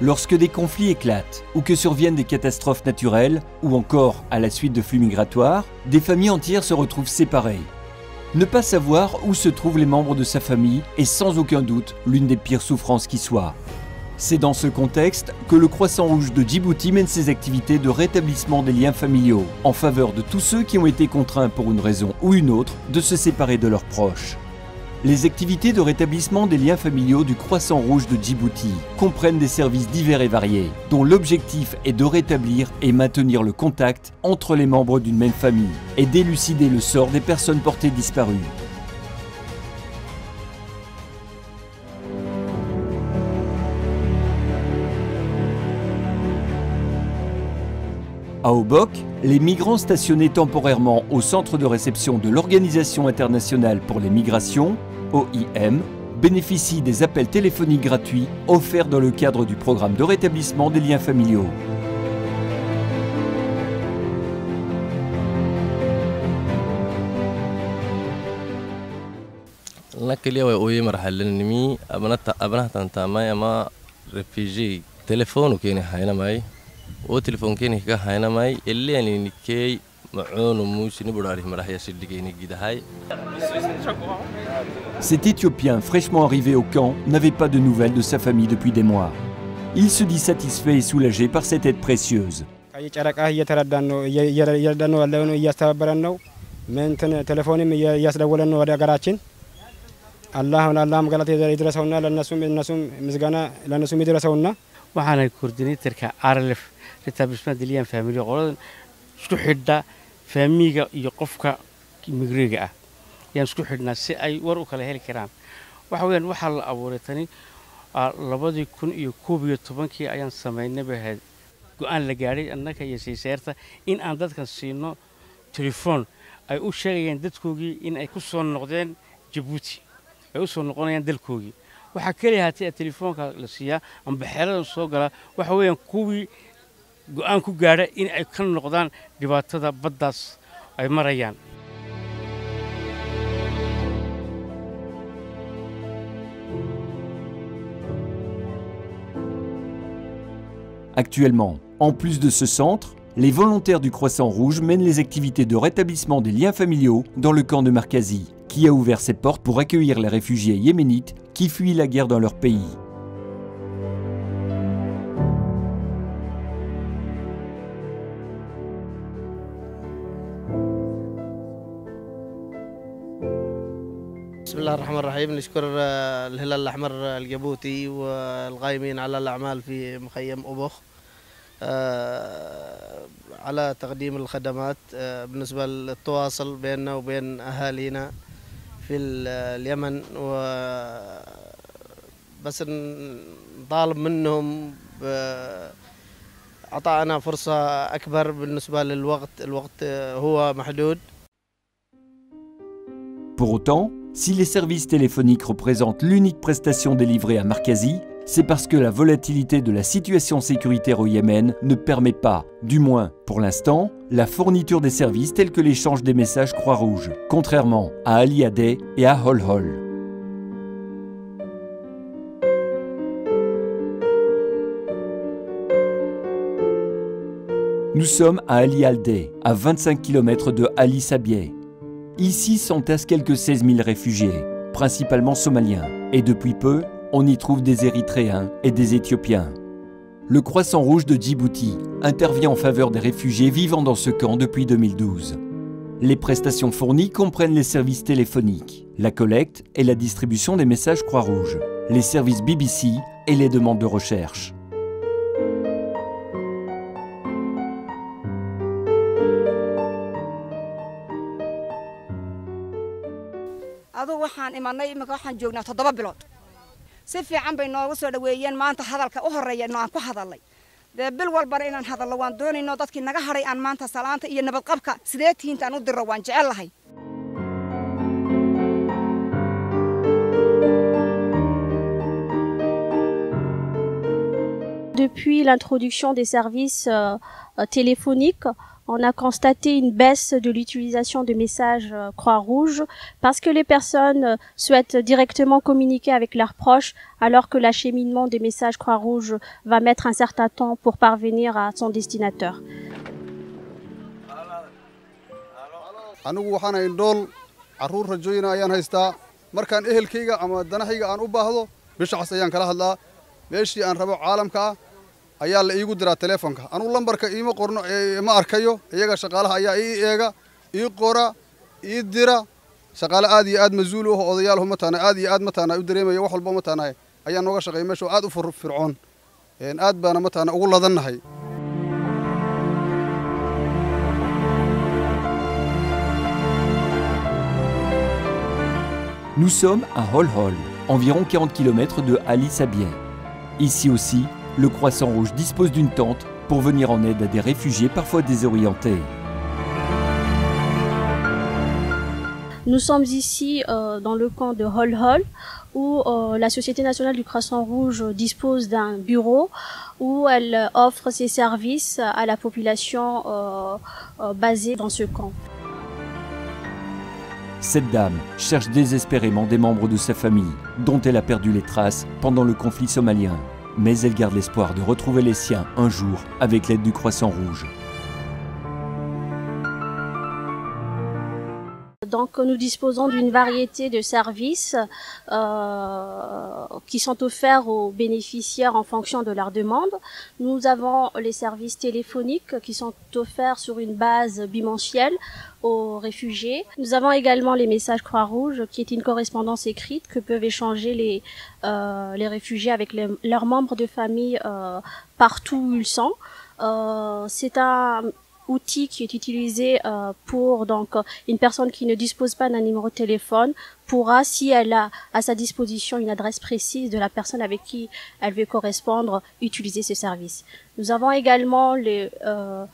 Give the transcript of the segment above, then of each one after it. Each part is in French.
Lorsque des conflits éclatent, ou que surviennent des catastrophes naturelles, ou encore à la suite de flux migratoires, des familles entières se retrouvent séparées. Ne pas savoir où se trouvent les membres de sa famille est sans aucun doute l'une des pires souffrances qui soit. C'est dans ce contexte que le Croissant Rouge de Djibouti mène ses activités de rétablissement des liens familiaux en faveur de tous ceux qui ont été contraints pour une raison ou une autre de se séparer de leurs proches. Les activités de rétablissement des liens familiaux du Croissant Rouge de Djibouti comprennent des services divers et variés, dont l'objectif est de rétablir et maintenir le contact entre les membres d'une même famille et d'élucider le sort des personnes portées disparues. À Obok, les migrants stationnés temporairement au centre de réception de l'Organisation internationale pour les migrations, OIM, bénéficient des appels téléphoniques gratuits offerts dans le cadre du programme de rétablissement des liens familiaux. oo telefoonkeena ka haynamay illeen nikay macuun muusini buraari maraxya siddigeeni gidahay. Cet Éthiopien fraîchement arrivé au camp n'avait pas de nouvelles de sa famille depuis des mois. Il se dit satisfait et soulagé par cette aide précieuse. waxaana coordinatorka RLF rétablissement des liens familiaux qolada isku xidha faamiga iyo qofka migriga ah yaan isku xidhnaa si ay war u kala heli karaan waxa weeyaan waxa la abuuray tani 2011 ayaan sameynay bahayd go'aan la gaaray annaka iyo siiseerta in aan dadka siino telefoon ay u sheegayeen dadkoogii in ay ku soo noqdeen Djibouti ay u soo noqonayaan dalkoogii waxa kaliya haatay telefoonka la siiyaa amba xeelada soo gala waxa weeyaan kuwii go'aan ku gaadha in ay ka noqdaan dhibaatada baddaas ay marayaan. Actuellement, en plus de ce centre, les volontaires du Croissant Rouge mènent les activités de rétablissement des liens familiaux dans le camp de Markazi, qui a ouvert ses portes pour accueillir les réfugiés yéménites qui fuient la guerre dans leur pays. بسم الله الرحمن الرحيم. نشكر الهلال الأحمر الجيبوتي والقائمين على الأعمال في مخيم أبوخ على تقديم الخدمات بالنسبة للتواصل بيننا وبين أهالينا في اليمن بس نطالب منهم عطانا فرصة أكبر بالنسبة للوقت. الوقت هو محدود. Pour autant, si les services téléphoniques représentent l'unique prestation délivrée à Markazi, c'est parce que la volatilité de la situation sécuritaire au Yémen ne permet pas, du moins pour l'instant, la fourniture des services tels que l'échange des messages Croix-Rouge, contrairement à Ali Adé et à Hol Hol. Nous sommes à Ali Aldé, à 25 km de Ali Sabieh. Ici s'entassent quelques 16 000 réfugiés, principalement somaliens, et depuis peu, on y trouve des Érythréens et des Éthiopiens. Le Croissant Rouge de Djibouti intervient en faveur des réfugiés vivant dans ce camp depuis 2012. Les prestations fournies comprennent les services téléphoniques, la collecte et la distribution des messages Croix-Rouge, les services BBC et les demandes de recherche. si fiican bay noogu soo dhaweeyeen maanta hadalka u horeeyay aan ku hadalay bil walba inaan hadallo waan doonayno dadkii naga haray aan maanta salaanta iyo nabad qabka sidee tiintaan u diro waan jecelahay. Depuis l'introduction des services téléphoniques On a constaté une baisse de l'utilisation de messages Croix-Rouge parce que les personnes souhaitent directement communiquer avec leurs proches alors que l'acheminement des messages Croix-Rouge va mettre un certain temps pour parvenir à son destinataire. anigu waxaan ahay dhool caruur rajooyina ayaan haystaa markaan ehelkayga ama danahayga aan u baahdo bishaas ayaan kala hadlaa meeshii aan rabo caalamka ayaa la iigu diraa telefoonka anigu lambarka iima qorno ma arkayo iyaga shaqaalaha ayaa ii eega ii qora ii dira shaqaale aad iyo aad masuul u ah odayaal humataana aad iyo aad mataana u dareemaya wax walba mataana ayaa nooga shaqeeyay meesha aad u fircoon aad baana mataana ugu ladannahay. Nous sommes à Hol-Hol, environ 40 km de Ali-Sabieh. Ici aussi, le Croissant Rouge dispose d'une tente pour venir en aide à des réfugiés parfois désorientés. Nous sommes ici dans le camp de Hol-Hol où la Société nationale du Croissant Rouge dispose d'un bureau où elle offre ses services à la population basée dans ce camp. Cette dame cherche désespérément des membres de sa famille, dont elle a perdu les traces pendant le conflit somalien. Mais elle garde l'espoir de retrouver les siens un jour avec l'aide du Croissant Rouge. Donc nous disposons d'une variété de services qui sont offerts aux bénéficiaires en fonction de leur demande. Nous avons les services téléphoniques qui sont offerts sur une base bimensuelle aux réfugiés. Nous avons également les messages Croix-Rouge qui est une correspondance écrite que peuvent échanger les réfugiés avec leurs membres de famille partout où ils sont. C'est un outil qui est utilisé pour donc une personne qui ne dispose pas d'un numéro de téléphone pourra, si elle a à sa disposition une adresse précise de la personne avec qui elle veut correspondre, utiliser ce service. Nous avons également la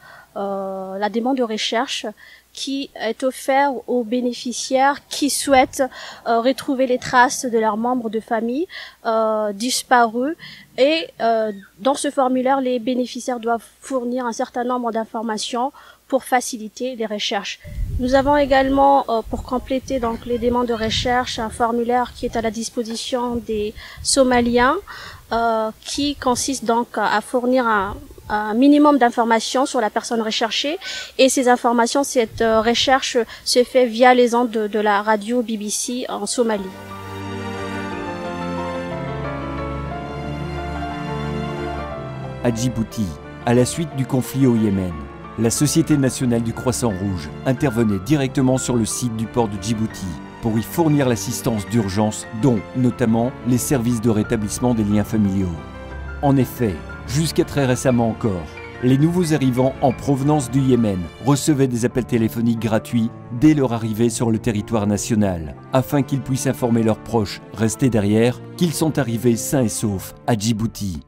demande de recherche qui est offerte aux bénéficiaires qui souhaitent retrouver les traces de leurs membres de famille disparus. Et dans ce formulaire, les bénéficiaires doivent fournir un certain nombre d'informations pour faciliter les recherches. Nous avons également, pour compléter donc les demandes de recherche, un formulaire qui est à la disposition des Somaliens, qui consiste donc à fournir un minimum d'informations sur la personne recherchée. Et ces informations, cette recherche se fait via les ondes de la radio BBC en Somalie. À Djibouti, à la suite du conflit au Yémen, la Société nationale du Croissant Rouge intervenait directement sur le site du port de Djibouti pour y fournir l'assistance d'urgence, dont notamment les services de rétablissement des liens familiaux. En effet, jusqu'à très récemment encore, les nouveaux arrivants en provenance du Yémen recevaient des appels téléphoniques gratuits dès leur arrivée sur le territoire national, afin qu'ils puissent informer leurs proches restés derrière qu'ils sont arrivés sains et saufs à Djibouti.